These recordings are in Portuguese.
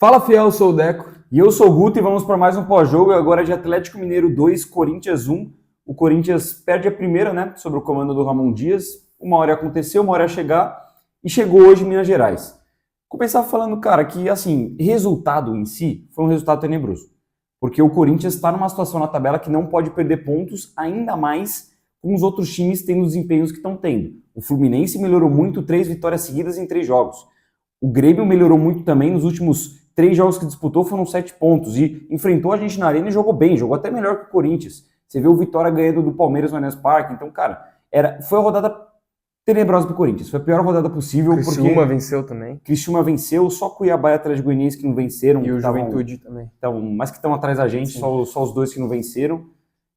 Fala, fiel, eu sou o Deco. E eu sou o Guto e vamos para mais um pós-jogo. Agora de Atlético Mineiro 2, Corinthians 1. O Corinthians perde a primeira, né, sobre o comando do Ramon Dias. Uma hora ia acontecer, uma hora ia chegar. E chegou hoje em Minas Gerais. Começar falando, cara, que assim, resultado em si foi um resultado tenebroso. Porque o Corinthians está numa situação na tabela que não pode perder pontos, ainda mais com os outros times tendo os desempenhos que estão tendo. O Fluminense melhorou muito, 3 vitórias seguidas em 3 jogos. O Grêmio melhorou muito também nos últimos 3 jogos que disputou, foram 7 pontos. E enfrentou a gente na arena e jogou bem, jogou até melhor que o Corinthians. Você vê o Vitória ganhando do Palmeiras no Allianz Parque. Então, cara, foi a rodada tenebrosa pro Corinthians. Foi a pior rodada possível. Criciúma venceu também. Criciúma venceu, só Cuiabá e Atlético Goianiense que não venceram. E o Juventude também. Mas que estão atrás da gente, só os dois que não venceram.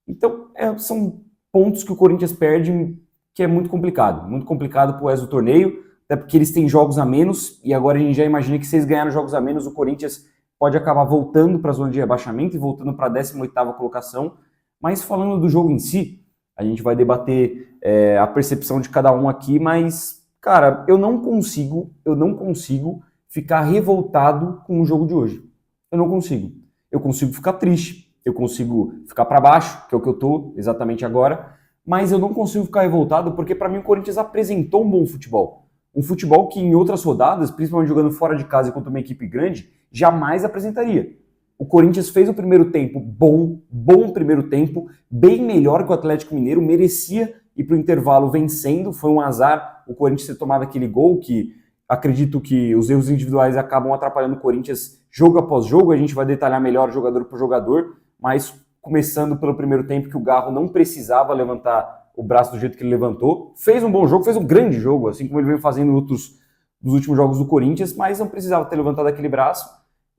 Então, são pontos que o Corinthians perde, que é muito complicado pro resto do torneio, até porque eles têm jogos a menos, e agora a gente já imagina que se eles ganharem jogos a menos, o Corinthians pode acabar voltando para a zona de rebaixamento e voltando para a 18ª colocação. Mas falando do jogo em si, a gente vai debater a percepção de cada um aqui, mas, cara, eu não consigo ficar revoltado com o jogo de hoje. Eu não consigo. Eu consigo ficar triste, eu consigo ficar para baixo, que é o que eu tô exatamente agora, mas eu não consigo ficar revoltado porque para mim o Corinthians apresentou um bom futebol. Um futebol que em outras rodadas, principalmente jogando fora de casa contra uma equipe grande, jamais apresentaria. O Corinthians fez o primeiro tempo bom primeiro tempo, bem melhor que o Atlético Mineiro, merecia ir para o intervalo vencendo, foi um azar o Corinthians ter tomado aquele gol, que acredito que os erros individuais acabam atrapalhando o Corinthians jogo após jogo, a gente vai detalhar melhor jogador por jogador, mas começando pelo primeiro tempo que o Garro não precisava levantar o braço do jeito que ele levantou, fez um bom jogo, fez um grande jogo, assim como ele veio fazendo nos últimos jogos do Corinthians, mas não precisava ter levantado aquele braço,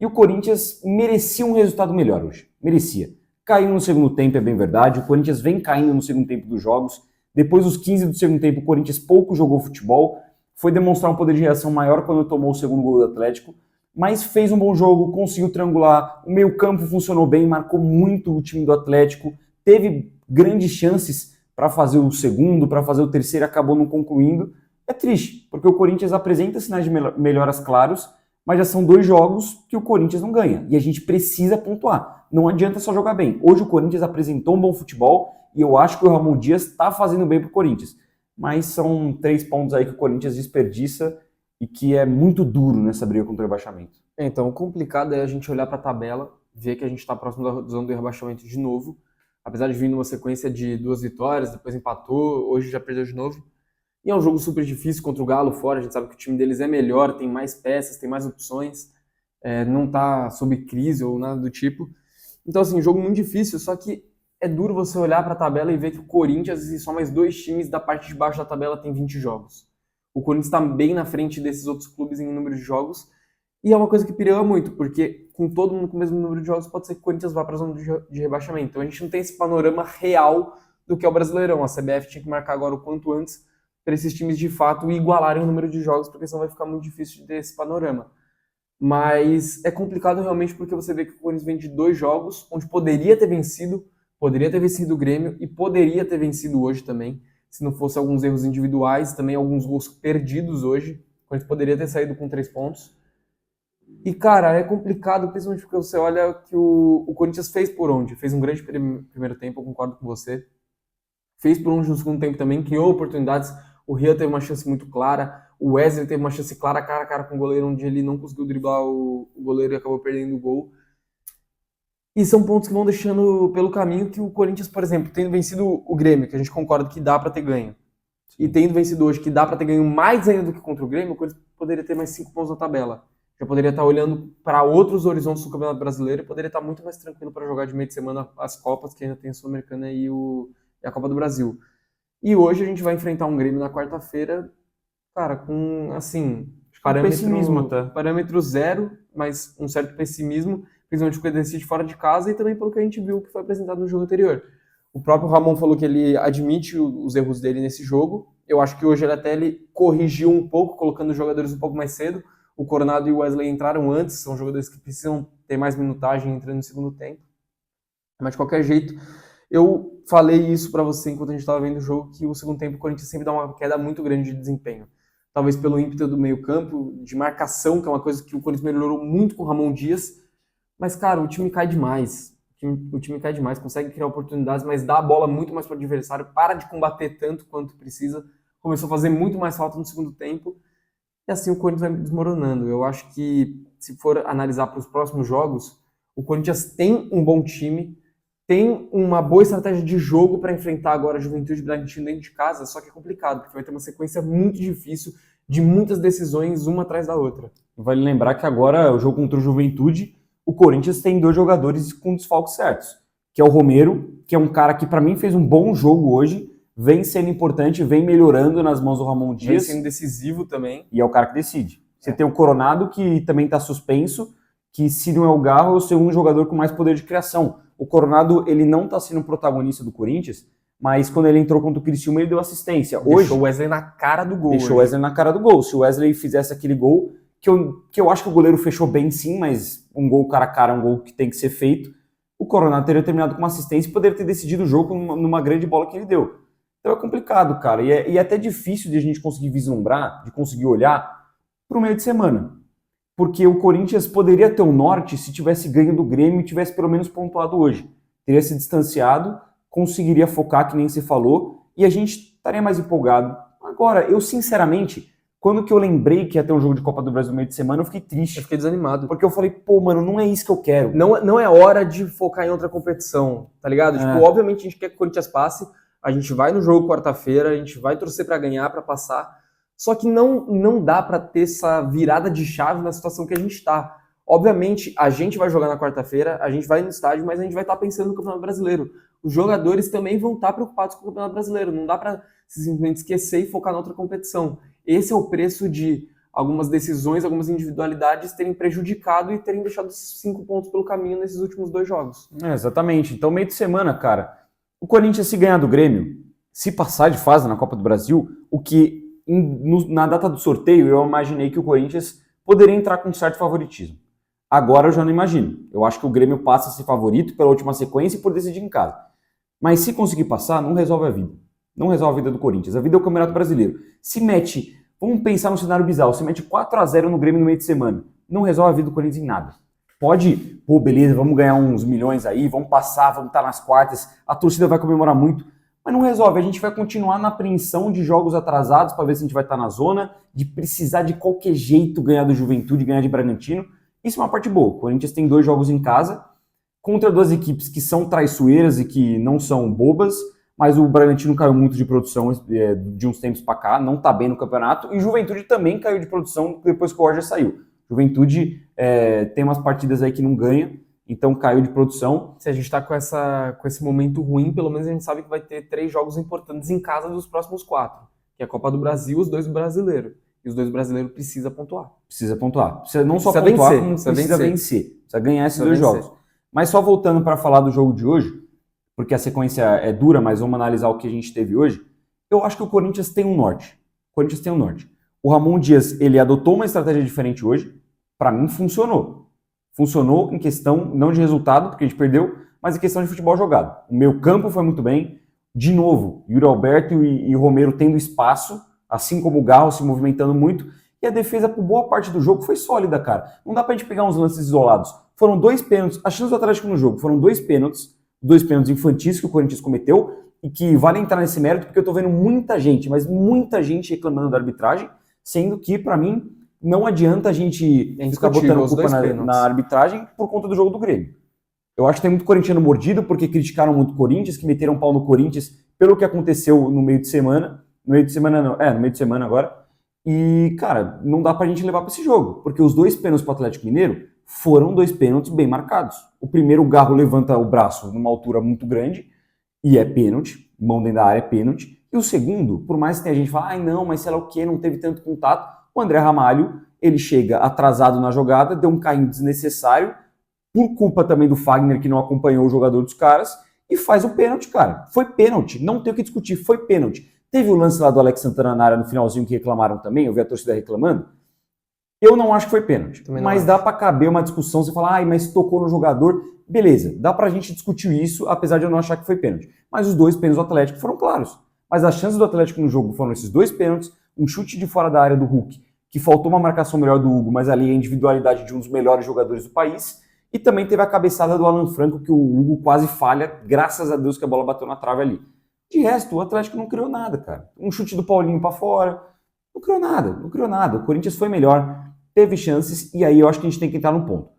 e o Corinthians merecia um resultado melhor hoje, merecia. Caiu no segundo tempo, é bem verdade, o Corinthians vem caindo no segundo tempo dos jogos, depois dos 15 do segundo tempo o Corinthians pouco jogou futebol, foi demonstrar um poder de reação maior quando tomou o segundo gol do Atlético, mas fez um bom jogo, conseguiu triangular, o meio-campo funcionou bem, marcou muito o time do Atlético, teve grandes chances para fazer o segundo, para fazer o terceiro, acabou não concluindo. É triste, porque o Corinthians apresenta sinais de melhoras claros, mas já são 2 jogos que o Corinthians não ganha, e a gente precisa pontuar. Não adianta só jogar bem. Hoje o Corinthians apresentou um bom futebol, e eu acho que o Ramon Dias está fazendo bem para o Corinthians. Mas são 3 pontos aí que o Corinthians desperdiça, e que é muito duro nessa briga contra o rebaixamento. Então, o complicado é a gente olhar para a tabela, ver que a gente está próximo da zona do rebaixamento de novo, apesar de vir numa sequência de 2 vitórias, depois empatou, hoje já perdeu de novo. E é um jogo super difícil contra o Galo fora, a gente sabe que o time deles é melhor, tem mais peças, tem mais opções, não está sob crise ou nada do tipo. Então, assim, um jogo muito difícil, só que é duro você olhar para a tabela e ver que o Corinthians e só mais 2 times da parte de baixo da tabela tem 20 jogos. O Corinthians está bem na frente desses outros clubes em número de jogos, e é uma coisa que periga muito, porque com todo mundo com o mesmo número de jogos, pode ser que o Corinthians vá para a zona de rebaixamento. Então a gente não tem esse panorama real do que é o Brasileirão. A CBF tinha que marcar agora o quanto antes para esses times de fato igualarem o número de jogos, porque senão vai ficar muito difícil de ter esse panorama. Mas é complicado realmente porque você vê que o Corinthians vem de 2 jogos, onde poderia ter vencido o Grêmio e poderia ter vencido hoje também, se não fosse alguns erros individuais, também alguns gols perdidos hoje, o Corinthians poderia ter saído com 3 pontos. E, cara, é complicado, principalmente porque você olha que o Corinthians fez por onde? Fez um grande primeiro tempo, eu concordo com você. Fez por onde no segundo tempo também, criou oportunidades. O Rian teve uma chance muito clara, o Wesley teve uma chance clara, cara a cara com o goleiro, onde ele não conseguiu driblar o goleiro e acabou perdendo o gol. E são pontos que vão deixando pelo caminho que o Corinthians, por exemplo, tendo vencido o Grêmio, que a gente concorda que dá para ter ganho, e tendo vencido hoje, que dá para ter ganho mais ainda do que contra o Grêmio, o Corinthians poderia ter mais 5 pontos na tabela. Já poderia estar olhando para outros horizontes do Campeonato Brasileiro e poderia estar muito mais tranquilo para jogar de meio de semana as Copas, que ainda tem a Sul-Americana e a Copa do Brasil. E hoje a gente vai enfrentar um Grêmio na quarta-feira, cara, com, assim, parâmetro zero, mas um certo pessimismo, principalmente porque decide fora de casa e também pelo que a gente viu que foi apresentado no jogo anterior. O próprio Ramon falou que ele admite os erros dele nesse jogo. Eu acho que hoje ele corrigiu um pouco, colocando os jogadores um pouco mais cedo. O Coronado e o Wesley entraram antes, são jogadores que precisam ter mais minutagem entrando no segundo tempo. Mas de qualquer jeito, eu falei isso para você enquanto a gente estava vendo o jogo, que o segundo tempo o Corinthians sempre dá uma queda muito grande de desempenho. talvez pelo ímpeto do meio-campo, de marcação, que é uma coisa que o Corinthians melhorou muito com o Ramon Dias. Mas, cara, o time cai demais. O time cai demais, consegue criar oportunidades, mas dá a bola muito mais para o adversário, para de combater tanto quanto precisa. Começou a fazer muito mais falta no segundo tempo. E assim o Corinthians vai desmoronando. Eu acho que, se for analisar para os próximos jogos, o Corinthians tem um bom time, tem uma boa estratégia de jogo para enfrentar agora a Juventude e Bragantino dentro de casa, só que é complicado, porque vai ter uma sequência muito difícil de muitas decisões, uma atrás da outra. Vale lembrar que agora, o jogo contra o Juventude, o Corinthians tem 2 jogadores com desfalques certos, que é o Romero, que é um cara que para mim fez um bom jogo hoje, vem sendo importante, vem melhorando nas mãos do Ramon Dias. Vem sendo decisivo também. E é o cara que decide. Você tem o Coronado, que também está suspenso, que se não é o Garro, é o segundo jogador com mais poder de criação. O Coronado, ele não está sendo protagonista do Corinthians, mas quando ele entrou contra o Criciúma, ele deu assistência. Hoje, deixou o Wesley na cara do gol. Deixou o Wesley na cara do gol. Se o Wesley fizesse aquele gol, que eu acho que o goleiro fechou bem sim, mas um gol cara a cara é um gol que tem que ser feito, o Coronado teria terminado com uma assistência e poderia ter decidido o jogo numa grande bola que ele deu. Então é complicado, cara, e é até difícil de a gente conseguir vislumbrar, de conseguir olhar para o meio de semana. Porque o Corinthians poderia ter um norte se tivesse ganho do Grêmio e tivesse pelo menos pontuado hoje. Teria se distanciado, conseguiria focar, que nem você falou, e a gente estaria mais empolgado. Agora, eu sinceramente, quando que eu lembrei que ia ter um jogo de Copa do Brasil no meio de semana, eu fiquei triste. Eu fiquei desanimado. Porque eu falei, pô, mano, não é isso que eu quero. Não é hora de focar em outra competição, tá ligado? Tipo, obviamente a gente quer que o Corinthians passe, a gente vai no jogo quarta-feira, a gente vai torcer pra ganhar, pra passar, só que não dá pra ter essa virada de chave na situação que a gente tá. Obviamente, a gente vai jogar na quarta-feira, a gente vai no estádio, mas a gente vai estar pensando no Campeonato Brasileiro. Os jogadores também vão estar preocupados com o Campeonato Brasileiro, não dá pra simplesmente esquecer e focar na outra competição. Esse é o preço de algumas decisões, algumas individualidades terem prejudicado e terem deixado esses 5 pontos pelo caminho nesses últimos 2 jogos. Exatamente. Então, meio de semana, cara, o Corinthians, se ganhar do Grêmio, se passar de fase na Copa do Brasil, o que na data do sorteio eu imaginei que o Corinthians poderia entrar com um certo favoritismo. Agora eu já não imagino. Eu acho que o Grêmio passa a ser favorito pela última sequência e por decidir em casa. Mas se conseguir passar, não resolve a vida. Não resolve a vida do Corinthians. A vida é o Campeonato Brasileiro. Se mete, vamos pensar num cenário bizarro, se mete 4-0 no Grêmio no meio de semana, não resolve a vida do Corinthians em nada. Pode, pô, beleza, vamos ganhar uns milhões aí, vamos passar, vamos estar nas quartas, a torcida vai comemorar muito, mas não resolve. A gente vai continuar na apreensão de jogos atrasados para ver se a gente vai estar na zona, de precisar de qualquer jeito ganhar do Juventude, ganhar de Bragantino. Isso é uma parte boa. O Corinthians tem 2 jogos em casa, contra 2 equipes que são traiçoeiras e que não são bobas, mas o Bragantino caiu muito de produção de uns tempos para cá, não está bem no campeonato, e o Juventude também caiu de produção depois que o Roger saiu. Juventude tem umas partidas aí que não ganha, então caiu de produção. Se a gente está com esse momento ruim, pelo menos a gente sabe que vai ter 3 jogos importantes em casa dos próximos 4, que é a Copa do Brasil, os 2 brasileiros. E os 2 brasileiros precisam pontuar. Precisa pontuar. Precisa não só pontuar, vencer, como precisa vencer. Precisa ganhar esses 2 jogos. Mas só voltando para falar do jogo de hoje, porque a sequência é dura, mas vamos analisar o que a gente teve hoje, eu acho que o Corinthians tem um norte. O Corinthians tem um norte. O Ramon Dias, ele adotou uma estratégia diferente hoje. Para mim, funcionou. Funcionou em questão, não de resultado, porque a gente perdeu, mas em questão de futebol jogado. O meio campo foi muito bem. De novo, Yuri Alberto e Romero tendo espaço, assim como o Garro se movimentando muito. E a defesa, por boa parte do jogo, foi sólida, cara. Não dá pra gente pegar uns lances isolados. Foram 2 pênaltis. A chance do Atlético no jogo foram 2 pênaltis infantis que o Corinthians cometeu e que vale entrar nesse mérito, porque eu tô vendo muita gente, mas muita gente reclamando da arbitragem, sendo que, para mim, não adianta a gente ficar botando culpa na arbitragem por conta do jogo do Grêmio. Eu acho que tem muito corintiano mordido, porque criticaram muito o Corinthians, que meteram pau no Corinthians pelo que aconteceu no meio de semana. No meio de semana não, no meio de semana agora. E, cara, não dá pra gente levar pra esse jogo, porque os 2 pênaltis pro Atlético Mineiro foram 2 pênaltis bem marcados. O primeiro, o Garro levanta o braço numa altura muito grande, e é pênalti, mão dentro da área é pênalti. E o segundo, por mais que tenha gente que fala, não, mas sei lá o que, não teve tanto contato, o André Ramalho, ele chega atrasado na jogada, deu um carrinho desnecessário, por culpa também do Fagner, que não acompanhou o jogador dos caras, e faz o pênalti, cara. Foi pênalti, não tem o que discutir, foi pênalti. Teve o lance lá do Alex Santana na área no finalzinho que reclamaram também, eu vi a torcida reclamando. Eu não acho que foi pênalti, mas dá pra caber uma discussão, você fala, mas tocou no jogador, beleza, dá pra gente discutir isso, apesar de eu não achar que foi pênalti. Mas os 2 pênaltis do Atlético foram claros. Mas as chances do Atlético no jogo foram esses 2 pênaltis, um chute de fora da área do Hulk, que faltou uma marcação melhor do Hugo, mas ali a individualidade de um dos melhores jogadores do país, e também teve a cabeçada do Alan Franco, que o Hugo quase falha, graças a Deus que a bola bateu na trave ali. De resto, o Atlético não criou nada, cara. Um chute do Paulinho para fora, não criou nada. O Corinthians foi melhor, teve chances, e aí eu acho que a gente tem que entrar no ponto.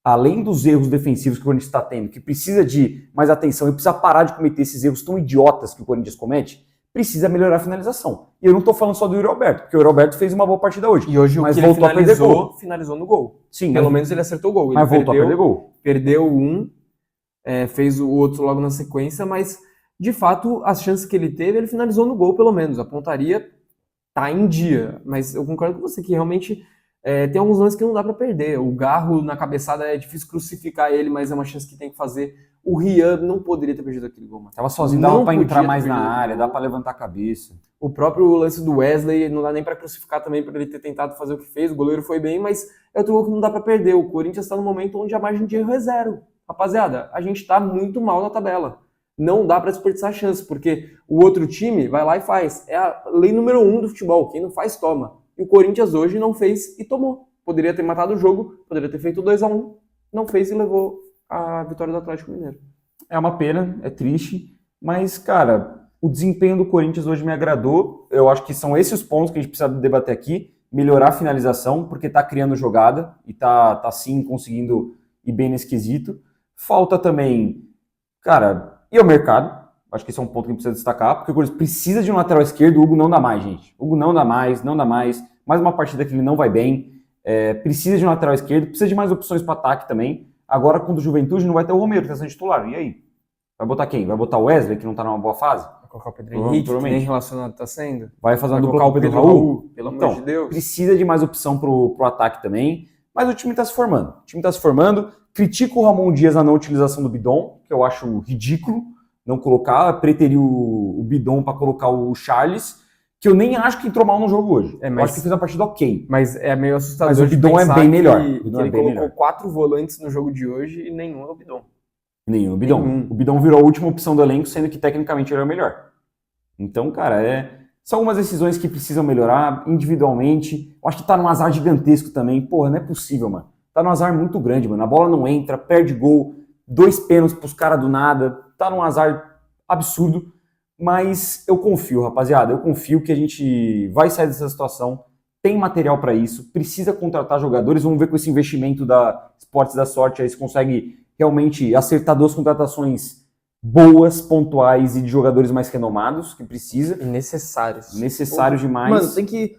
Além dos erros defensivos que o Corinthians está tendo, que precisa de mais atenção e precisa parar de cometer esses erros tão idiotas que o Corinthians comete, precisa melhorar a finalização. E eu não estou falando só do Yuri Alberto, porque o Yuri Alberto fez uma boa partida hoje. E hoje mas o que voltou ele finalizou no gol. Sim, pelo menos ele acertou o gol. Mas voltou a perder gol. Perdeu um, fez o outro logo na sequência, mas de fato as chances que ele teve, ele finalizou no gol pelo menos. A pontaria tá em dia, mas eu concordo com você que realmente tem alguns lances que não dá para perder. O Garro na cabeçada é difícil crucificar ele, mas é uma chance que tem que fazer. O Rian não poderia ter perdido aquele gol, mano. Tava sozinho, dava pra entrar mais na área, dá pra levantar a cabeça. O próprio lance do Wesley, não dá nem pra crucificar também por ele ter tentado fazer o que fez. O goleiro foi bem, mas é outro gol que não dá pra perder. O Corinthians tá no momento onde a margem de erro é zero. Rapaziada, a gente tá muito mal na tabela. Não dá pra desperdiçar chance, porque o outro time vai lá e faz. É a lei número 1 do futebol. Quem não faz, toma. E o Corinthians hoje não fez e tomou. Poderia ter matado o jogo, poderia ter feito 2-1, não fez e levou a vitória do Atlético Mineiro. É uma pena, é triste, mas, cara, o desempenho do Corinthians hoje me agradou. Eu acho que são esses os pontos que a gente precisa debater aqui. Melhorar a finalização, porque tá criando jogada e tá sim conseguindo ir bem nesse quesito. Falta também, cara, ir ao mercado. Acho que esse é um ponto que a gente precisa destacar, porque o Corinthians precisa de um lateral esquerdo, o Hugo não dá mais, gente. O Hugo não dá mais. Mais uma partida que ele não vai bem. Precisa de um lateral esquerdo, precisa de mais opções para ataque também. Agora, contra o Juventude, não vai ter o Romero, que está sendo titular. E aí? Vai botar quem? Vai botar o Wesley, que não está numa boa fase? Vai colocar o Pedro Henrique, que nem relacionado está sendo? Vai fazer uma dupla com o Pedro Raul? Pelo amor de Deus. Precisa de mais opção pro ataque também. Mas o time está se formando. Critico o Ramon Dias na não utilização do Bidon, que eu acho ridículo não colocar. Preterir o Bidon para colocar o Charles, que eu nem acho que entrou mal no jogo hoje. Eu acho que fez uma partida ok. Mas é meio assustador. Mas o Bidon é bem melhor. Ele colocou 4 volantes no jogo de hoje e nenhum é o Bidon. Nenhum. O Bidon virou a última opção do elenco, sendo que tecnicamente ele é o melhor. Então, cara, são algumas decisões que precisam melhorar individualmente. Eu acho que tá num azar gigantesco também. Porra, não é possível, mano. Tá num azar muito grande, mano. A bola não entra, perde gol, 2 pênaltis pros caras do nada. Tá num azar absurdo. Mas eu confio, rapaziada. Eu confio que a gente vai sair dessa situação. Tem material para isso. Precisa contratar jogadores. Vamos ver com esse investimento da Esportes da Sorte aí se consegue realmente acertar 2 contratações boas, pontuais e de jogadores mais renomados, que precisa. E necessários. Necessários demais. Mano, tem que...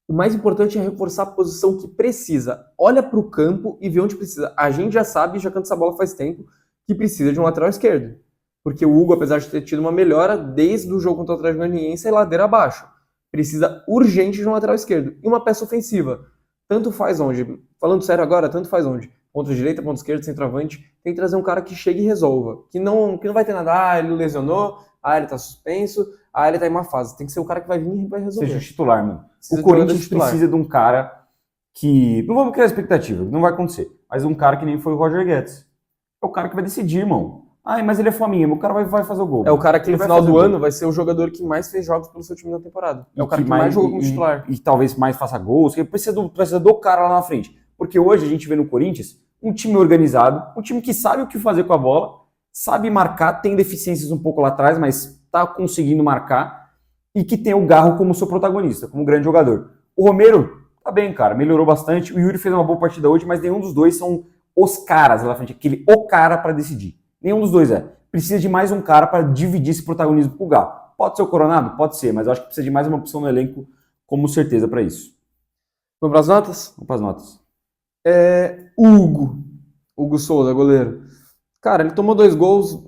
O mais importante é reforçar a posição que precisa. Olha pro campo e vê onde precisa. A gente já sabe, já canta essa bola faz tempo, que precisa de um lateral esquerdo. Porque o Hugo, apesar de ter tido uma melhora desde o jogo contra o Atlético Goianiense, é ladeira abaixo. Precisa urgente de um lateral esquerdo. E uma peça ofensiva. Tanto faz onde. Falando sério agora, tanto faz onde. Ponta direita, ponta esquerda, centroavante. Tem que trazer um cara que chegue e resolva. Que não vai ter nada. Ele lesionou. Ele tá suspenso. Ele tá em uma fase. Tem que ser o cara que vai vir e vai resolver. Seja o titular, mano. O Corinthians precisa de um cara que... Não vamos criar expectativa, não vai acontecer. Mas um cara que nem foi o Roger Guedes. É o cara que vai decidir, irmão. Mas ele é Flamengo, o cara vai fazer o gol. É o cara que no final do ano vai ser o jogador que mais fez jogos pelo seu time na temporada. É o cara que mais jogou como titular. E talvez mais faça gols, que precisa do cara lá na frente. Porque hoje a gente vê no Corinthians um time organizado, um time que sabe o que fazer com a bola, sabe marcar, tem deficiências um pouco lá atrás, mas tá conseguindo marcar, e que tem o Garro como seu protagonista, como grande jogador. O Romero, tá bem, cara, melhorou bastante. O Yuri fez uma boa partida hoje, mas nenhum dos dois são os caras lá na frente, o cara para decidir. Nenhum dos dois Precisa de mais um cara para dividir esse protagonismo com o Garro. Pode ser o Coronado? Pode ser, mas eu acho que precisa de mais uma opção no elenco como certeza para isso. Vamos para as notas? Vamos para as notas. Hugo Souza, goleiro. Cara, ele tomou 2 gols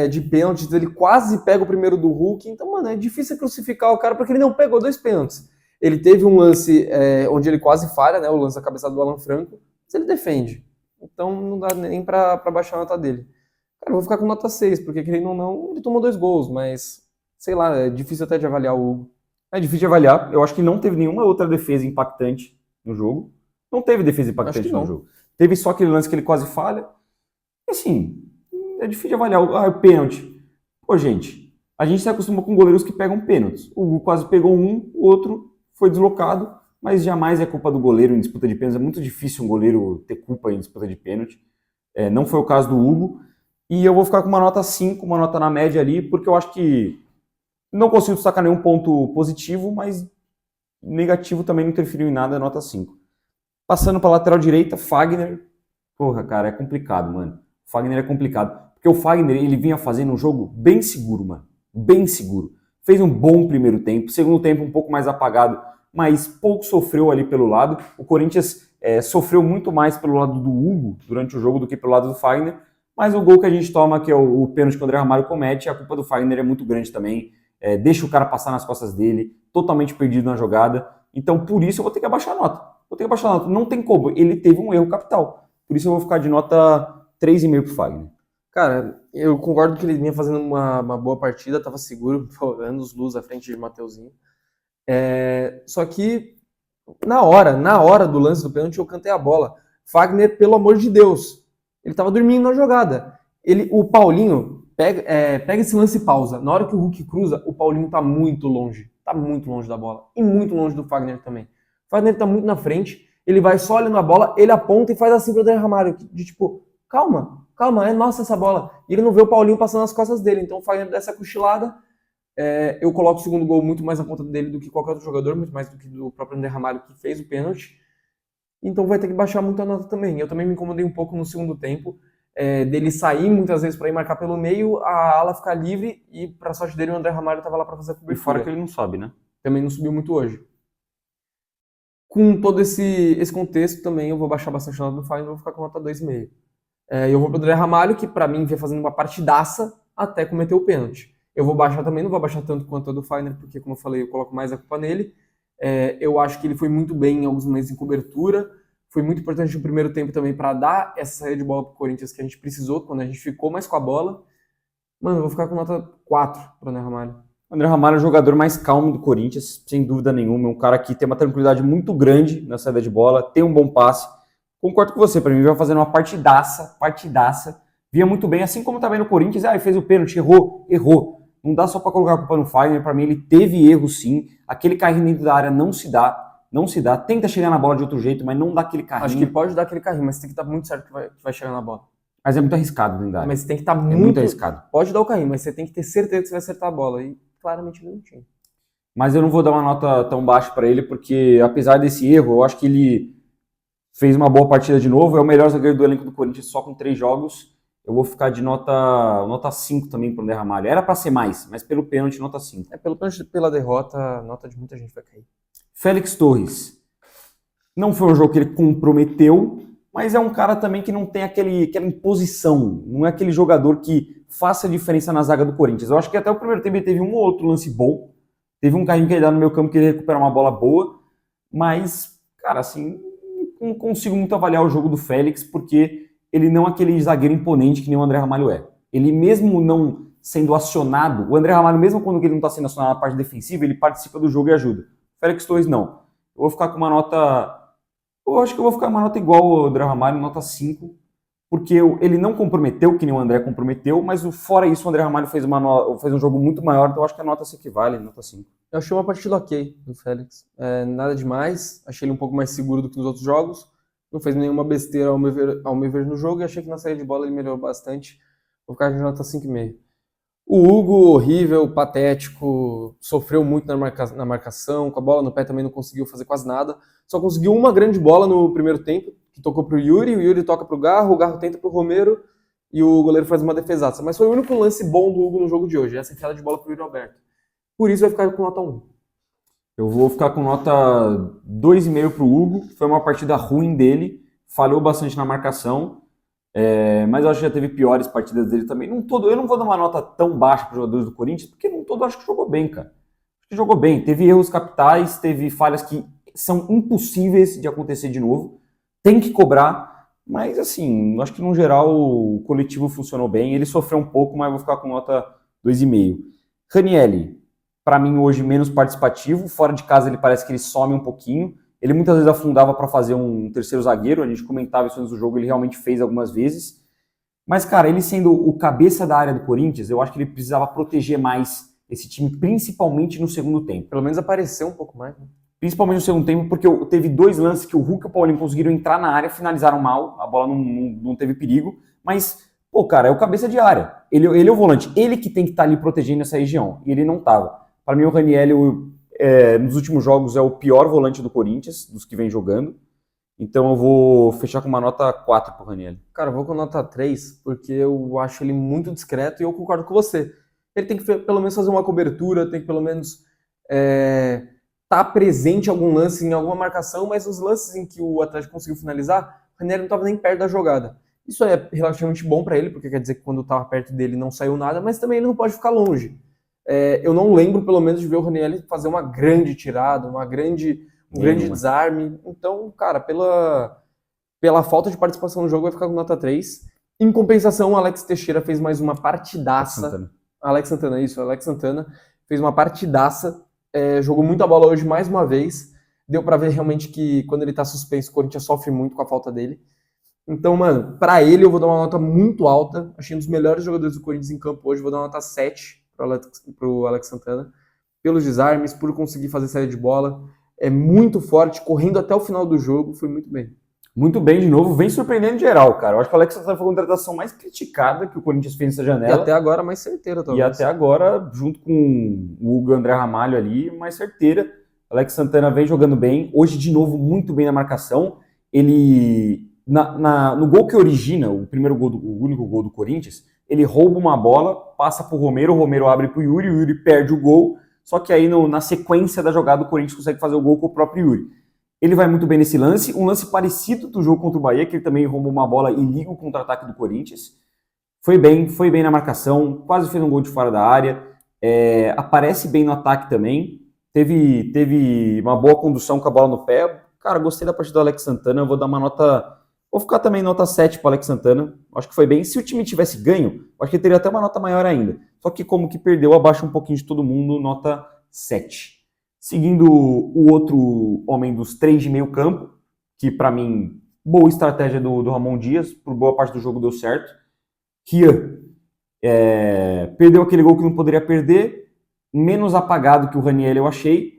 de pênaltis, ele quase pega o primeiro do Hulk, então, mano, é difícil crucificar o cara porque ele não pegou 2 pênaltis. Ele teve um lance onde ele quase falha, né, o lance da cabeçada do Alan Franco, mas ele defende. Então não dá nem pra baixar a nota dele. Cara, eu vou ficar com nota 6, porque querendo ou não, ele tomou 2 gols, mas, sei lá, é difícil até de avaliar o Hugo. É difícil de avaliar, eu acho que não teve nenhuma outra defesa impactante no jogo. Não teve defesa impactante no jogo. Teve só aquele lance que ele quase falha. Assim, é difícil de avaliar. O pênalti. Pô, gente, a gente se acostumou com goleiros que pegam pênaltis. O Hugo quase pegou um, o outro foi deslocado, mas jamais é culpa do goleiro em disputa de pênalti. É muito difícil um goleiro ter culpa em disputa de pênalti. Não foi o caso do Hugo. E eu vou ficar com uma nota 5, uma nota na média ali, porque eu acho que não consigo destacar nenhum ponto positivo, mas negativo também não interferiu em nada, nota 5. Passando para a lateral direita, Fagner. Porra, cara, é complicado, mano. O Fagner é complicado. Porque o Fagner, ele vinha fazendo um jogo bem seguro, mano. Bem seguro. Fez um bom primeiro tempo. Segundo tempo um pouco mais apagado, mas pouco sofreu ali pelo lado. O Corinthians sofreu muito mais pelo lado do Hugo durante o jogo do que pelo lado do Fagner. Mas o gol que a gente toma, que é o pênalti que o André Ramalho comete, a culpa do Fagner é muito grande também. Deixa o cara passar nas costas dele, totalmente perdido na jogada. Então, por isso, eu vou ter que abaixar a nota. Não tem como. Ele teve um erro capital. Por isso, eu vou ficar de nota 3,5 pro Fagner. Cara, eu concordo que ele vinha fazendo uma boa partida, estava seguro, anos luz à frente de Mateuzinho. Só que, na hora do lance do pênalti, eu cantei a bola. Fagner, pelo amor de Deus, ele estava dormindo na jogada. O Paulinho pega esse lance e pausa. Na hora que o Hulk cruza, o Paulinho tá muito longe da bola. E muito longe do Fagner também. O Fagner tá muito na frente, ele vai só olhando a bola, ele aponta e faz assim pro André Ramalho, de tipo, calma, é nossa essa bola. E ele não vê o Paulinho passando nas costas dele. Então o Fagner dá essa cochilada. Eu coloco o segundo gol muito mais na conta dele do que qualquer outro jogador, muito mais do que do próprio André Ramalho, que fez o pênalti. Então vai ter que baixar muito a nota também. Eu também me incomodei um pouco no segundo tempo, dele sair muitas vezes para ir marcar pelo meio, a ala ficar livre, e para sorte dele o André Ramalho estava lá para fazer a cobertura. E fora que ele não sobe, né? Também não subiu muito hoje. Com todo esse contexto também eu vou baixar bastante a nota do Fagner, vou ficar com nota 2,5. Eu vou pro André Ramalho, que para mim vinha fazendo uma partidaça até cometer o pênalti. Eu vou baixar também, não vou baixar tanto quanto a do Fagner, porque, como eu falei, eu coloco mais a culpa nele. Eu acho que ele foi muito bem em alguns momentos em cobertura. Foi muito importante no primeiro tempo também para dar essa saída de bola pro Corinthians que a gente precisou, quando a gente ficou mais com a bola. Mano, eu vou ficar com nota 4 pro André Ramalho. O André Ramalho é o jogador mais calmo do Corinthians, sem dúvida nenhuma. É um cara que tem uma tranquilidade muito grande na saída de bola, tem um bom passe. Concordo com você, para mim, vai fazendo uma partidaça. Via muito bem, assim como também no Corinthians, ele fez o pênalti, errou. Não dá só para colocar a culpa no Fagner, para mim ele teve erro sim. Aquele carrinho dentro da área não se dá. Tenta chegar na bola de outro jeito, mas não dá aquele carrinho. Acho que pode dar aquele carrinho, mas tem que estar muito certo que vai chegar na bola. Mas é muito arriscado dentro da área. Mas tem que estar muito arriscado. Pode dar o carrinho, mas você tem que ter certeza que você vai acertar a bola. E claramente ele não tinha. Mas eu não vou dar uma nota tão baixa para ele, porque apesar desse erro, eu acho que ele fez uma boa partida de novo. É o melhor zagueiro do elenco do Corinthians, só com 3 jogos. Eu vou ficar de nota 5 também para o André Ramalho. Era para ser mais, mas pelo pênalti, nota 5. Pelo pênalti, pela derrota, a nota de muita gente vai cair. Félix Torres. Não foi um jogo que ele comprometeu, mas é um cara também que não tem aquela imposição. Não é aquele jogador que faça diferença na zaga do Corinthians. Eu acho que até o primeiro tempo ele teve um ou outro lance bom. Teve um carrinho que ele dá no meio campo que ele recupera uma bola boa. Mas, cara, assim, não consigo muito avaliar o jogo do Félix, porque ele não é aquele zagueiro imponente que nem o André Ramalho é. Ele mesmo não sendo acionado, o André Ramalho, mesmo quando ele não está sendo acionado na parte defensiva, ele participa do jogo e ajuda. Félix Torres, não. Eu vou ficar com uma nota... Eu acho que eu vou ficar com uma nota igual ao André Ramalho, nota 5, porque ele não comprometeu, que nem o André comprometeu, mas fora isso, o André Ramalho fez um jogo muito maior, então eu acho que a nota se equivale, nota 5. Eu achei uma partida ok do Félix. Nada demais, achei ele um pouco mais seguro do que nos outros jogos. Não fez nenhuma besteira ao meu ver no jogo, e achei que na saída de bola ele melhorou bastante. Vou ficar de nota 5,5. O Hugo, horrível, patético, sofreu muito na marcação, com a bola no pé também não conseguiu fazer quase nada. Só conseguiu uma grande bola no primeiro tempo, que tocou pro Yuri, o Yuri toca pro Garro, o Garro tenta pro Romero, e o goleiro faz uma defesaça. Mas foi o único lance bom do Hugo no jogo de hoje, essa enfiada de bola pro Yuri Alberto. Por isso vai ficar com nota 1. Eu vou ficar com nota 2,5 pro Hugo. Foi uma partida ruim dele, falhou bastante na marcação, mas eu acho que já teve piores partidas dele também. Eu não vou dar uma nota tão baixa para os jogadores do Corinthians, porque não todo eu acho que jogou bem, cara. Acho que jogou bem. Teve erros capitais, teve falhas que são impossíveis de acontecer de novo. Tem que cobrar, mas assim, acho que no geral o coletivo funcionou bem. Ele sofreu um pouco, mas eu vou ficar com nota 2,5. Ranielli, para mim hoje menos participativo. Fora de casa ele parece que ele some um pouquinho. Ele muitas vezes afundava para fazer um terceiro zagueiro, a gente comentava isso antes do jogo, ele realmente fez algumas vezes. Mas, cara, ele sendo o cabeça da área do Corinthians, eu acho que ele precisava proteger mais esse time, principalmente no segundo tempo. Pelo menos apareceu um pouco mais, né? Principalmente no segundo tempo, porque teve 2 lances que o Hulk e o Paulinho conseguiram entrar na área, finalizaram mal, a bola não teve perigo, mas, pô, cara, é o cabeça de área. Ele é o volante, ele que tem que estar ali protegendo essa região, e ele não estava. Para mim, o Ranieri, nos últimos jogos, é o pior volante do Corinthians, dos que vem jogando. Então eu vou fechar com uma nota 4 pro Ranieri. Cara, eu vou com nota 3, porque eu acho ele muito discreto e eu concordo com você. Ele tem que pelo menos fazer uma cobertura, tem que pelo menos tá presente em algum lance, em alguma marcação, mas os lances em que o Atlético conseguiu finalizar, o Ranieri não estava nem perto da jogada. Isso é relativamente bom para ele, porque quer dizer que quando estava perto dele não saiu nada, mas também ele não pode ficar longe. Eu não lembro, pelo menos, de ver o Ranieri fazer uma grande tirada, um grande desarme. Então, cara, pela falta de participação no jogo, vai ficar com nota 3. Em compensação, o Alex Teixeira fez mais uma partidaça. Alex Santana fez uma partidaça. Jogou muita bola hoje mais uma vez. Deu pra ver realmente que quando ele tá suspenso, o Corinthians sofre muito com a falta dele. Então, mano, pra ele eu vou dar uma nota muito alta. Achei um dos melhores jogadores do Corinthians em campo hoje. Vou dar uma nota 7 pro Alex Santana. Pelos desarmes, por conseguir fazer saída de bola. É muito forte, correndo até o final do jogo. Foi muito bem. Muito bem, de novo, vem surpreendendo geral, cara. Eu acho que o Alex Santana foi a contratação mais criticada que o Corinthians fez nessa janela. E até agora mais certeira, talvez. E até agora, junto com o Hugo André Ramalho ali, mais certeira. Alex Santana vem jogando bem. Hoje, de novo, muito bem na marcação. Ele, no gol que origina, o único gol do Corinthians, ele rouba uma bola, passa pro Romero, o Romero abre pro Yuri, o Yuri perde o gol. Só que aí, na sequência da jogada, o Corinthians consegue fazer o gol com o próprio Yuri. Ele vai muito bem nesse lance, um lance parecido do jogo contra o Bahia, que ele também rouba uma bola e liga o contra-ataque do Corinthians. Foi bem na marcação, quase fez um gol de fora da área, aparece bem no ataque também, teve uma boa condução com a bola no pé. Cara, gostei da partida do Alex Santana, vou ficar também nota 7 para o Alex Santana, acho que foi bem. Se o time tivesse ganho, acho que ele teria até uma nota maior ainda, só que como que perdeu, abaixa um pouquinho de todo mundo, nota 7. Seguindo o outro homem dos 3 de meio campo, que para mim, boa estratégia do Ramon Dias, por boa parte do jogo deu certo. Rian perdeu aquele gol que não poderia perder, menos apagado que o Ranieri eu achei.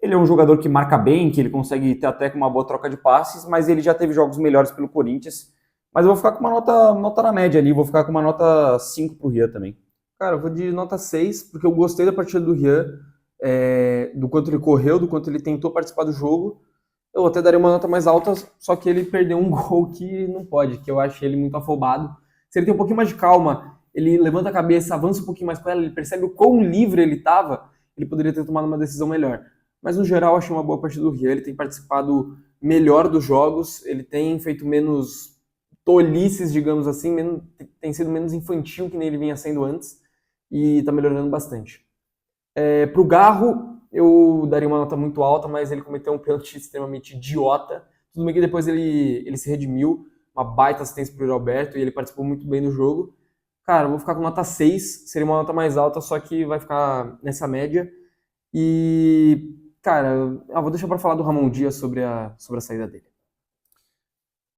Ele é um jogador que marca bem, que ele consegue ter até uma boa troca de passes, mas ele já teve jogos melhores pelo Corinthians. Mas eu vou ficar com uma nota na média ali, vou ficar com uma nota 5 pro Rian também. Cara, eu vou de nota 6, porque eu gostei da partida do Rian. Do quanto ele correu, do quanto ele tentou participar do jogo. Eu até daria uma nota mais alta, só que ele perdeu um gol que não pode, que eu achei ele muito afobado. Se ele tem um pouquinho mais de calma, ele levanta a cabeça, avança um pouquinho mais com ela, ele percebe o quão livre ele estava, ele poderia ter tomado uma decisão melhor. Mas no geral, eu achei uma boa partida do Rian, ele tem participado melhor dos jogos, ele tem feito menos tolices, digamos assim, tem sido menos infantil que nem ele vinha sendo antes, e está melhorando bastante. Pro Garro, eu daria uma nota muito alta, mas ele cometeu um pênalti extremamente idiota. Tudo bem que depois ele se redimiu, uma baita assistência pro Alberto, e ele participou muito bem do jogo. Cara, eu vou ficar com nota 6, seria uma nota mais alta, só que vai ficar nessa média. E, cara, eu vou deixar para falar do Ramon Dias sobre a saída dele.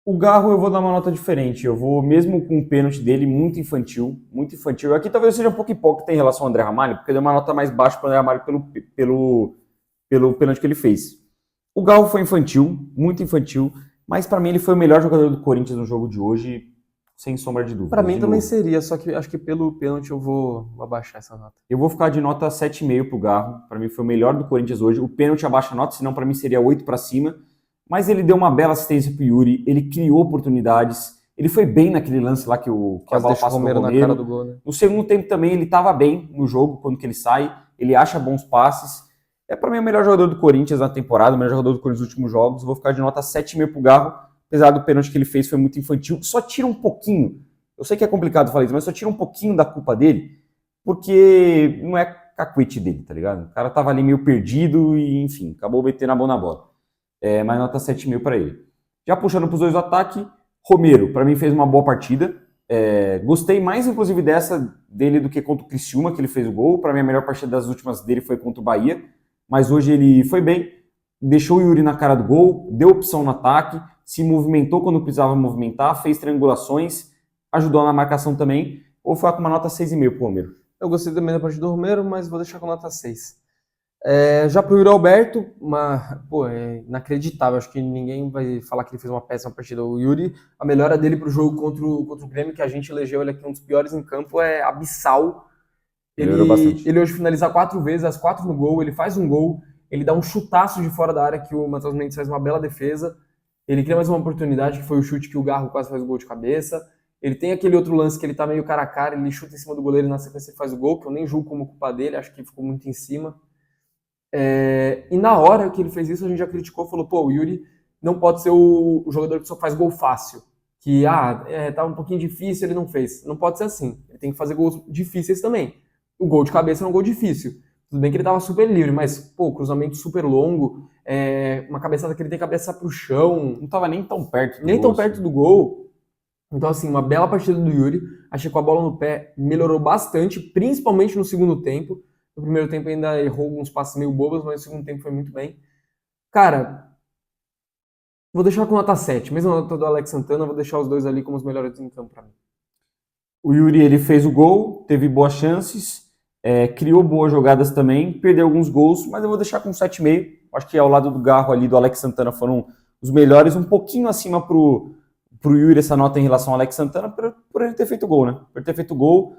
O Garro eu vou dar uma nota diferente, eu vou mesmo com o pênalti dele, muito infantil. Aqui talvez seja um pouco hipócrita em relação ao André Ramalho, porque deu uma nota mais baixa para o André Ramalho pelo pênalti que ele fez. O Garro foi infantil, muito infantil, mas para mim ele foi o melhor jogador do Corinthians no jogo de hoje, sem sombra de dúvida. Para mim também seria, só que acho que pelo pênalti eu vou abaixar essa nota. Eu vou ficar de nota 7,5 pro Garro, para mim foi o melhor do Corinthians hoje. O pênalti abaixa a nota, senão para mim seria 8 para cima. Mas ele deu uma bela assistência pro Yuri, ele criou oportunidades, ele foi bem naquele lance lá que a bola passa pro Romero. Na cara do gol, né? No segundo tempo também ele estava bem no jogo, quando que ele sai, ele acha bons passes. Para mim o melhor jogador do Corinthians na temporada, o melhor jogador do Corinthians nos últimos jogos. Vou ficar de nota 7,5 pro Garro, apesar do pênalti que ele fez foi muito infantil. Só tira um pouquinho, eu sei que é complicado falar isso, mas só tira um pouquinho da culpa dele, porque não é cacuete dele, tá ligado? O cara tava ali meio perdido e, enfim, acabou metendo a mão na bola. Mas nota 7,5 para ele. Já puxando para os dois do ataque, Romero, para mim fez uma boa partida. Gostei mais, inclusive, dessa dele do que contra o Criciúma, que ele fez o gol. Para mim, a melhor partida das últimas dele foi contra o Bahia. Mas hoje ele foi bem, deixou o Yuri na cara do gol, deu opção no ataque, se movimentou quando precisava movimentar, fez triangulações, ajudou na marcação também. Ou foi com uma nota 6,5 pro Romero? Eu gostei também da partida do Romero, mas vou deixar com nota 6. Já pro Yuri Alberto, é inacreditável. Acho que ninguém vai falar que ele fez uma péssima partida. O Yuri, a melhora dele pro jogo contra o Grêmio, que a gente elegeu ele aqui um dos piores em campo, é abissal. Melhorou bastante. Ele hoje finaliza 4 vezes, as 4 no gol, ele faz um gol, ele dá um chutaço de fora da área que o Matheus Mendes faz uma bela defesa. Ele cria mais uma oportunidade, que foi o chute que o Garro quase faz o gol de cabeça. Ele tem aquele outro lance que ele tá meio cara a cara, ele chuta em cima do goleiro e na sequência ele faz o gol, que eu nem julgo como culpa dele, acho que ficou muito em cima. E na hora que ele fez isso, a gente já criticou, falou, pô, o Yuri não pode ser o jogador que só faz gol fácil. Que, tá um pouquinho difícil, ele não fez. Não pode ser assim. Ele tem que fazer gols difíceis também. O gol de cabeça é um gol difícil. Tudo bem que ele tava super livre, mas, pô, cruzamento super longo, uma cabeçada que ele tem que cabeçar pro chão. Não tava nem tão perto Nem tão perto do gol. Então, assim, uma bela partida do Yuri. Achei que com a bola no pé melhorou bastante, principalmente no segundo tempo. No primeiro tempo ainda errou alguns passes meio bobos, mas no segundo tempo foi muito bem. Cara, vou deixar com nota 7. Mesmo a nota do Alex Santana, vou deixar os dois ali como os melhores em campo pra mim. O Yuri, ele fez o gol, teve boas chances, criou boas jogadas também, perdeu alguns gols, mas eu vou deixar com 7,5. Acho que ao lado do Garro ali, do Alex Santana, foram os melhores, um pouquinho acima pro Yuri essa nota em relação ao Alex Santana, por ele ter feito gol, né? Por ele ter feito gol,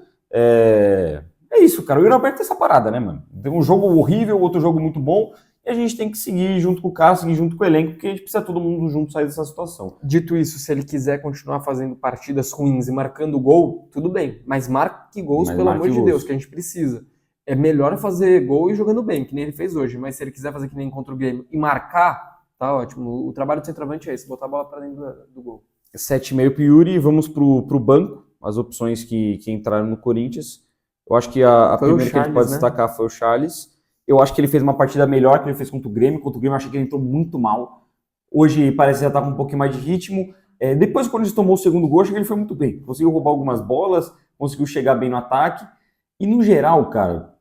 é isso, cara. O Yuri Alberto é essa parada, né, mano? Tem um jogo horrível, outro jogo muito bom, e a gente tem que seguir junto com o Cássio, seguir junto com o elenco, porque a gente precisa todo mundo junto sair dessa situação. Dito isso, se ele quiser continuar fazendo partidas ruins e marcando gol, tudo bem. Mas marque gols, pelo amor de Deus, que a gente precisa. É melhor fazer gol e jogando bem, que nem ele fez hoje. Mas se ele quiser fazer que nem contra o Grêmio e marcar, tá ótimo. O trabalho do centroavante é esse, botar a bola para dentro do gol. 7,5 pro Yuri, vamos pro banco, as opções que entraram no Corinthians. Eu acho que a primeira Charles, que a gente pode destacar foi o Charles. Eu acho que ele fez uma partida melhor que ele fez contra o Grêmio. Contra o Grêmio eu achei que ele entrou muito mal. Hoje parece que já tá com um pouquinho mais de ritmo. Depois, quando ele tomou o segundo gol, eu achei que ele foi muito bem. Conseguiu roubar algumas bolas, conseguiu chegar bem no ataque. E no geral, cara,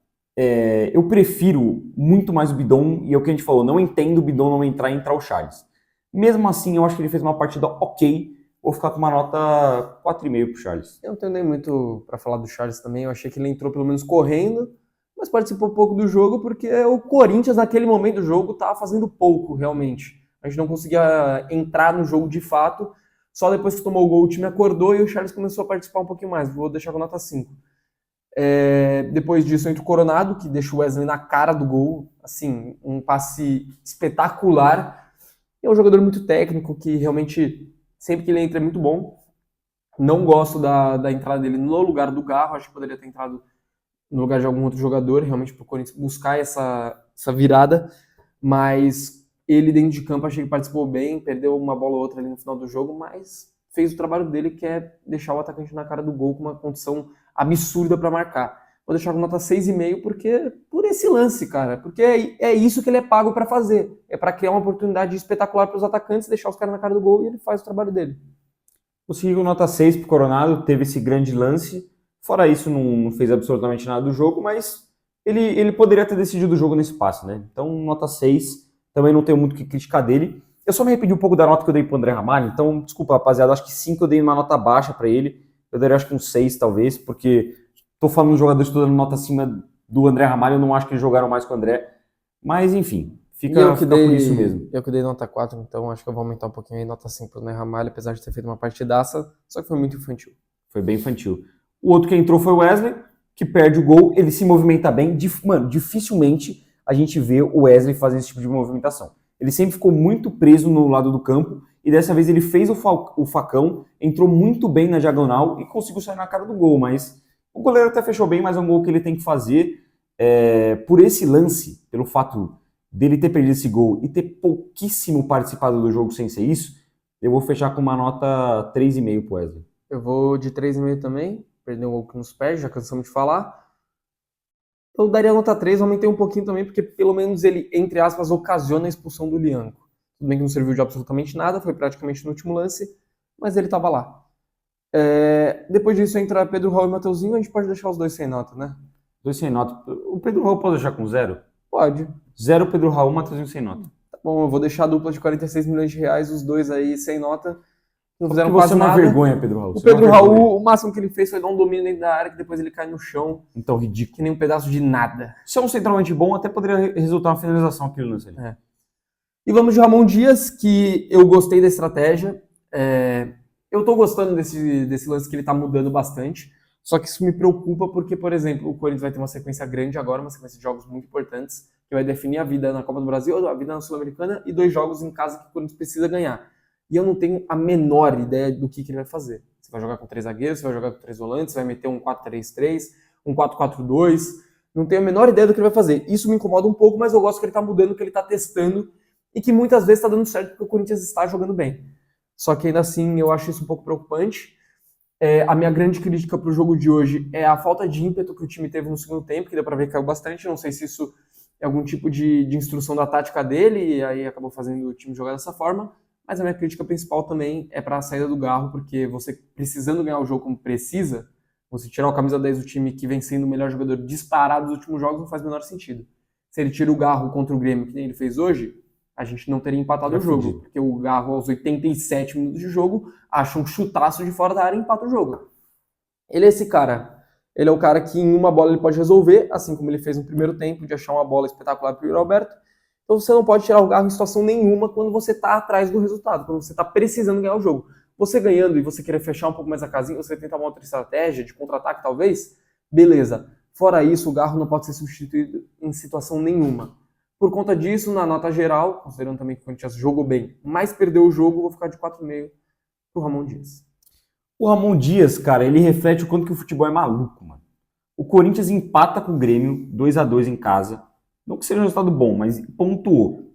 eu prefiro muito mais o Bidon. E é o que a gente falou, não entendo o Bidon não entrar e entrar o Charles. Mesmo assim, eu acho que ele fez uma partida ok. Vou ficar com uma nota 4,5 pro Charles. Eu não tenho nem muito para falar do Charles também. Eu achei que ele entrou pelo menos correndo, mas participou pouco do jogo porque o Corinthians, naquele momento do jogo, estava fazendo pouco, realmente. A gente não conseguia entrar no jogo de fato. Só depois que tomou o gol, o time acordou e o Charles começou a participar um pouquinho mais. Vou deixar com nota 5. Depois disso, entra o Coronado, que deixa o Wesley na cara do gol. Assim, um passe espetacular. É um jogador muito técnico, que realmente, sempre que ele entra, é muito bom. Não gosto da entrada dele no lugar do Garro. Acho que poderia ter entrado no lugar de algum outro jogador, realmente para o Corinthians buscar essa virada, mas ele dentro de campo achei que participou bem, perdeu uma bola ou outra ali no final do jogo, mas fez o trabalho dele, que é deixar o atacante na cara do gol com uma condição absurda para marcar. Vou deixar com nota 6,5 porque por esse lance, cara, porque é isso que ele é pago para fazer, é para criar uma oportunidade espetacular para os atacantes, deixar os caras na cara do gol e ele faz o trabalho dele. Consegui com nota 6 pro Coronado, teve esse grande lance. Fora isso, não fez absolutamente nada do jogo, mas ele poderia ter decidido o jogo nesse passe, né? Então, nota 6, também não tenho muito o que criticar dele. Eu só me arrependi um pouco da nota que eu dei pro André Ramalho, então, desculpa, rapaziada, acho que 5 eu dei uma nota baixa para ele. Eu daria acho que um 6, talvez, porque tô falando de jogadores que estão dando nota acima do André Ramalho, eu não acho que eles jogaram mais com o André. Mas, enfim, fica por isso mesmo. Eu que dei nota 4, então acho que eu vou aumentar um pouquinho aí, nota 5 pro André Ramalho, apesar de ter feito uma partidaça, só que foi muito infantil. Foi bem infantil. O outro que entrou foi o Wesley, que perde o gol, ele se movimenta bem. Mano, dificilmente a gente vê o Wesley fazer esse tipo de movimentação. Ele sempre ficou muito preso no lado do campo, e dessa vez ele fez o facão, entrou muito bem na diagonal e conseguiu sair na cara do gol, mas o goleiro até fechou bem, mas é um gol que ele tem que fazer. Por esse lance, pelo fato dele ter perdido esse gol e ter pouquíssimo participado do jogo sem ser isso, eu vou fechar com uma nota 3,5 pro Wesley. Eu vou de 3,5 também. Perdeu um gol que nos perde, já cansamos de falar. Eu daria nota 3, aumentei um pouquinho também, porque pelo menos ele, entre aspas, ocasiona a expulsão do Lianco. Tudo bem que não serviu de absolutamente nada, foi praticamente no último lance, mas ele estava lá. Depois disso entra Pedro Raul e Mateuzinho, a gente pode deixar os dois sem nota, né? 2 sem nota. O Pedro Raul pode deixar com 0? Pode. 0 Pedro Raul, Mateuzinho sem nota. Tá bom, eu vou deixar a dupla de 46 milhões de reais, os dois aí sem nota. Não Porque fizeram você quase é uma nada. vergonha, Pedro Raul. O Você é uma Pedro vergonha. Raul, o máximo que ele fez foi dar um domínio dentro da área, que depois ele cai no chão, Então, ridículo. que nem um pedaço de nada. Se é um centralmente bom, até poderia resultar uma finalização aquele lance ali. E vamos de Ramon Dias, que eu gostei da estratégia. Eu tô gostando desse lance que ele tá mudando bastante. Só que isso me preocupa porque, por exemplo, o Corinthians vai ter uma sequência grande agora, uma sequência de jogos muito importantes, que vai definir a vida na Copa do Brasil, a vida na Sul-Americana e 2 jogos em casa que o Corinthians precisa ganhar. E eu não tenho a menor ideia do que ele vai fazer. Você vai jogar com 3 zagueiros, você vai jogar com 3 volantes, você vai meter um 4-3-3, um 4-4-2. Não tenho a menor ideia do que ele vai fazer. Isso me incomoda um pouco, mas eu gosto que ele tá mudando, que ele tá testando e que muitas vezes tá dando certo porque o Corinthians está jogando bem. Só que ainda assim eu acho isso um pouco preocupante. A minha grande crítica pro jogo de hoje é a falta de ímpeto que o time teve no segundo tempo, que deu pra ver que caiu bastante. Não sei se isso é algum tipo de instrução da tática dele, e aí acabou fazendo o time jogar dessa forma. Mas a minha crítica principal também é para a saída do Garro, porque você precisando ganhar o jogo como precisa, você tirar o camisa 10 do time que vem sendo o melhor jogador disparado dos últimos jogos não faz o menor sentido. Se ele tira o Garro contra o Grêmio, que nem ele fez hoje, a gente não teria empatado o jogo, porque o Garro aos 87 minutos de jogo acha um chutaço de fora da área e empata o jogo. Ele é esse cara. Ele é o cara que em uma bola ele pode resolver, assim como ele fez no primeiro tempo, de achar uma bola espetacular para o Alberto. Então você não pode tirar o Garro em situação nenhuma quando você está atrás do resultado, quando você está precisando ganhar o jogo. Você ganhando e você querer fechar um pouco mais a casinha, você tentar uma outra estratégia de contra-ataque talvez, beleza. Fora isso, o Garro não pode ser substituído em situação nenhuma. Por conta disso, na nota geral, considerando também que o Corinthians jogou bem, mas perdeu o jogo, vou ficar de 4,5 pro Ramon Dias. O Ramon Dias, cara, ele reflete o quanto que o futebol é maluco, mano. O Corinthians empata com o Grêmio, 2-2 em casa. Não que seja um resultado bom, mas pontuou.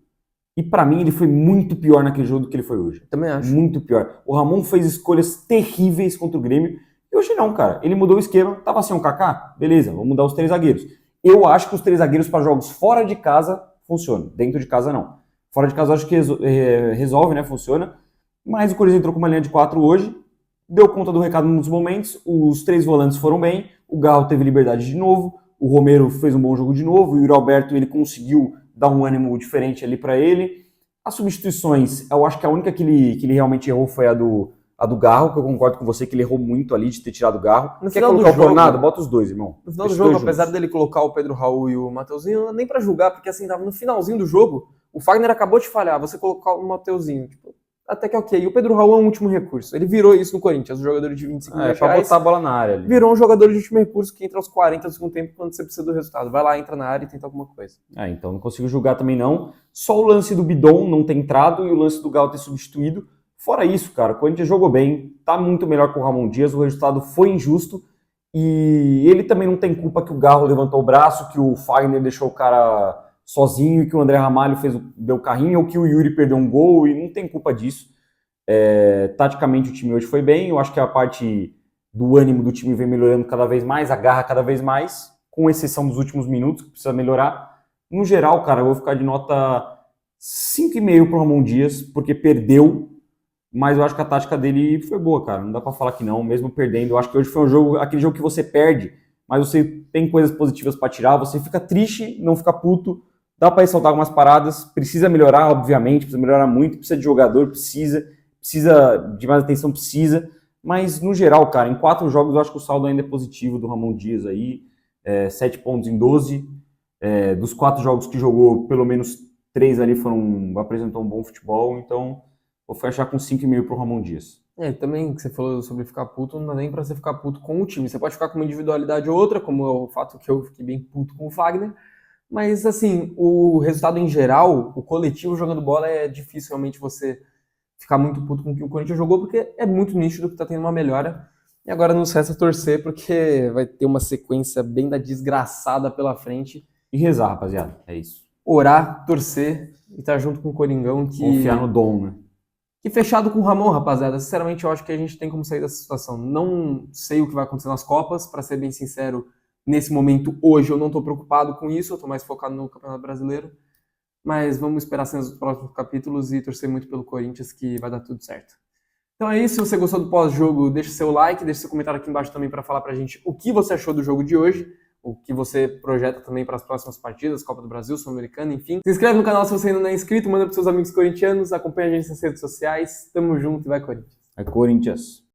E pra mim ele foi muito pior naquele jogo do que ele foi hoje. Também acho. Muito pior. O Ramon fez escolhas terríveis contra o Grêmio. E hoje não, cara. Ele mudou o esquema. Tava sem o Kaká? Beleza, vamos mudar os 3 zagueiros. Eu acho que os 3 zagueiros para jogos fora de casa funcionam. Dentro de casa, não. Fora de casa, eu acho que resolve, né? Funciona. Mas o Corinthians entrou com uma linha de 4 hoje. Deu conta do recado nos momentos. Os 3 volantes foram bem. O Garro teve liberdade de novo. O Romero fez um bom jogo de novo. O Yuri Alberto, ele conseguiu dar um ânimo diferente ali para ele. As substituições, eu acho que a única que ele realmente errou foi a do Garro, que eu concordo com você que ele errou muito ali de ter tirado o Garro. No Quer final colocar do o Tornado? Bota os dois, irmão. No final do jogo, apesar dele colocar o Pedro Raul e o Mateuzinho, nem pra julgar, porque assim, tava no finalzinho do jogo, o Fagner acabou de falhar, você colocar o Mateuzinho, tipo, até que ok. E o Pedro Raul é um último recurso. Ele virou isso no Corinthians, o jogador de 25 milhões pra botar a bola na área ali. Virou um jogador de último recurso que entra aos 40 do segundo tempo quando você precisa do resultado. Vai lá, entra na área e tenta alguma coisa. Então não consigo julgar também não. Só o lance do Bidon não ter entrado e o lance do Galo ter substituído. Fora isso, cara, o Corinthians jogou bem, tá muito melhor com o Ramon Dias, o resultado foi injusto e ele também não tem culpa que o Garro levantou o braço, que o Fagner deixou o cara sozinho e que o André Ramalho deu carrinho ou que o Yuri perdeu um gol e não tem culpa disso. Taticamente o time hoje foi bem, eu acho que a parte do ânimo do time vem melhorando cada vez mais, a garra cada vez mais, com exceção dos últimos minutos, que precisa melhorar. No geral, cara, eu vou ficar de nota 5,5 pro Ramon Dias, porque perdeu, mas eu acho que a tática dele foi boa, cara, não dá pra falar que não, mesmo perdendo. Eu acho que hoje foi aquele jogo que você perde, mas você tem coisas positivas pra tirar, você fica triste, não fica puto, dá pra ressaltar algumas paradas, precisa melhorar, obviamente, precisa melhorar muito, precisa de jogador, precisa de mais atenção, mas no geral, cara, em 4 jogos eu acho que o saldo ainda é positivo do Ramon Dias aí, 7 pontos em 12, dos 4 jogos que jogou, pelo menos 3 ali apresentou um bom futebol, então vou fechar com 5,5 pro Ramon Dias. Também que você falou sobre ficar puto, não dá nem pra você ficar puto com o time, você pode ficar com uma individualidade ou outra, como é o fato que eu fiquei bem puto com o Fagner, mas assim, o resultado em geral, o coletivo jogando bola é difícil realmente você ficar muito puto com o que o Corinthians jogou, porque é muito nítido que tá tendo uma melhora. E agora nos resta torcer, porque vai ter uma sequência bem da desgraçada pela frente. E rezar, rapaziada, é isso. Orar, torcer e estar junto com o Coringão. Confiar no dom, né? E fechado com o Ramon, rapaziada. Sinceramente, eu acho que a gente tem como sair dessa situação. Não sei o que vai acontecer nas Copas, pra ser bem sincero, nesse momento, hoje, eu não tô preocupado com isso, eu tô mais focado no Campeonato Brasileiro. Mas vamos esperar cenas dos próximos capítulos e torcer muito pelo Corinthians, que vai dar tudo certo. Então é isso, se você gostou do pós-jogo, deixa seu like, deixa seu comentário aqui embaixo também para falar pra gente o que você achou do jogo de hoje, o que você projeta também para as próximas partidas, Copa do Brasil, Sul-Americana, enfim. Se inscreve no canal se você ainda não é inscrito, manda pros seus amigos corintianos, acompanha a gente nas redes sociais, tamo junto e vai Corinthians! É Corinthians.